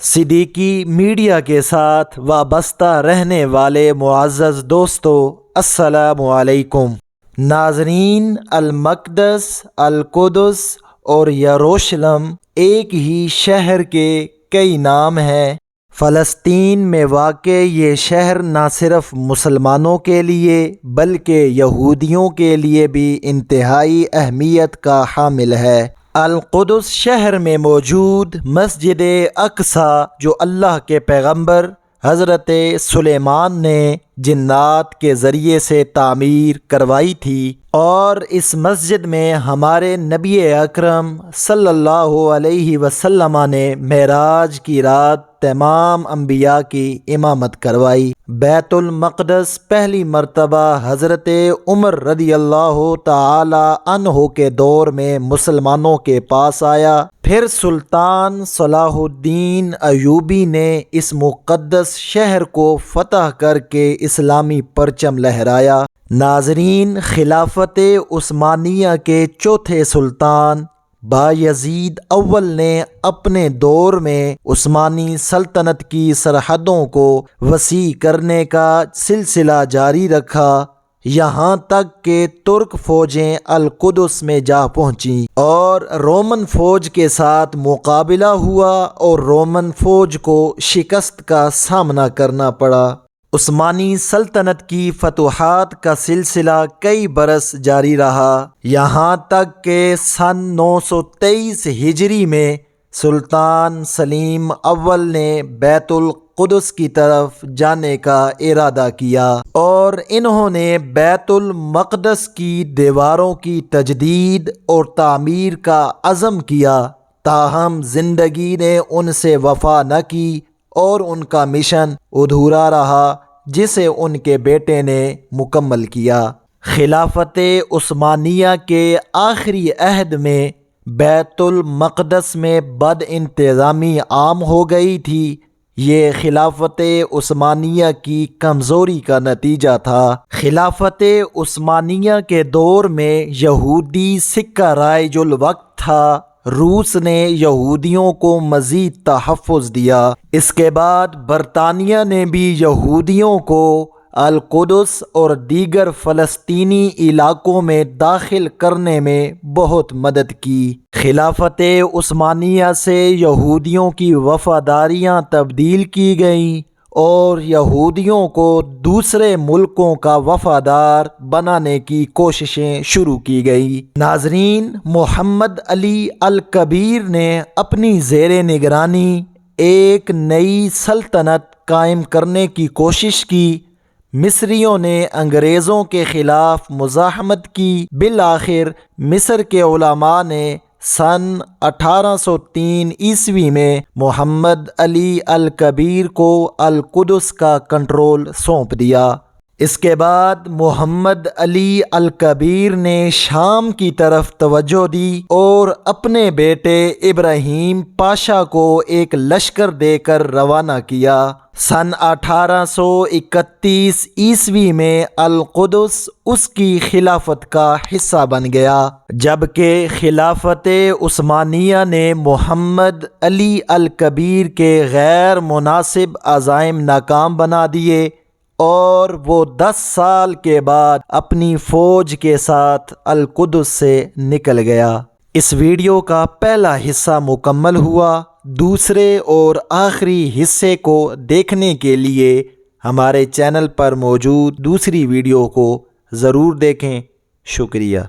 Siddiqui media کے ساتھ وابستہ رہنے والے معزز دوستو، السلام علیکم۔ ناظرین، المقدس، القدس اور یروشلم ایک ہی شہر کے کئی نام ہیں۔ فلسطین میں واقع یہ شہر نہ صرف مسلمانوں کے لیے بلکہ یہودیوں کے لیے بھی انتہائی اہمیت کا حامل ہے۔ القدس شہر میں موجود مسجد اقصیٰ، جو اللہ کے پیغمبر حضرت سلیمان نے جنات کے ذریعے سے تعمیر کروائی تھی، اور اس مسجد میں ہمارے نبی اکرم صلی اللہ علیہ وسلم نے معراج کی رات تمام انبیاء کی امامت کروائی۔ بیت المقدس پہلی مرتبہ حضرت عمر رضی اللہ تعالی عنہ کے دور میں مسلمانوں کے پاس آیا، پھر سلطان صلاح الدین ایوبی نے اس مقدس شہر کو فتح کر کے اسلامی پرچم لہرایا۔ ناظرین، خلافت عثمانیہ کے چوتھے سلطان بایزید اول نے اپنے دور میں عثمانی سلطنت کی سرحدوں کو وسیع کرنے کا سلسلہ جاری رکھا، یہاں تک کہ ترک فوجیں القدس میں جا پہنچیں اور رومن فوج کے ساتھ مقابلہ ہوا اور رومن فوج کو شکست کا سامنا کرنا پڑا۔ عثمانی سلطنت کی فتوحات کا سلسلہ کئی برس جاری رہا، یہاں تک کہ سن 923 ہجری میں سلطان سلیم اول نے بیت القدس کی طرف جانے کا ارادہ کیا اور انہوں نے بیت المقدس کی دیواروں کی تجدید اور تعمیر کا عزم کیا، تاہم زندگی نے ان سے وفا نہ کی اور ان کا مشن ادھورا رہا، جسے ان کے بیٹے نے مکمل کیا۔ خلافت عثمانیہ کے آخری عہد میں بیت المقدس میں بد انتظامی عام ہو گئی تھی۔ یہ خلافت عثمانیہ کی کمزوری کا نتیجہ تھا۔ خلافت عثمانیہ کے دور میں یہودی سکہ رائج الوقت تھا۔ روس نے یہودیوں کو مزید تحفظ دیا۔ اس کے بعد برطانیہ نے بھی یہودیوں کو القدس اور دیگر فلسطینی علاقوں میں داخل کرنے میں بہت مدد کی۔ خلافت عثمانیہ سے یہودیوں کی وفاداریاں تبدیل کی گئیں اور یہودیوں کو دوسرے ملکوں کا وفادار بنانے کی کوششیں شروع کی گئی۔ ناظرین، محمد علی الکبیر نے اپنی زیر نگرانی ایک نئی سلطنت قائم کرنے کی کوشش کی۔ مصریوں نے انگریزوں کے خلاف مزاحمت کی۔ بالآخر مصر کے علماء نے سن 1803 عیسوی میں محمد علی الکبیر کو القدس کا کنٹرول سونپ دیا۔ اس کے بعد محمد علی الکبیر نے شام کی طرف توجہ دی اور اپنے بیٹے ابراہیم پاشا کو ایک لشکر دے کر روانہ کیا۔ سن 1831 عیسوی میں القدس اس کی خلافت کا حصہ بن گیا، جبکہ خلافت عثمانیہ نے محمد علی الکبیر کے غیر مناسب عزائم ناکام بنا دیے اور وہ 10 سال کے بعد اپنی فوج کے ساتھ القدس سے نکل گیا۔ اس ویڈیو کا پہلا حصہ مکمل ہوا۔ دوسرے اور آخری حصے کو دیکھنے کے لیے ہمارے چینل پر موجود دوسری ویڈیو کو ضرور دیکھیں۔ شکریہ۔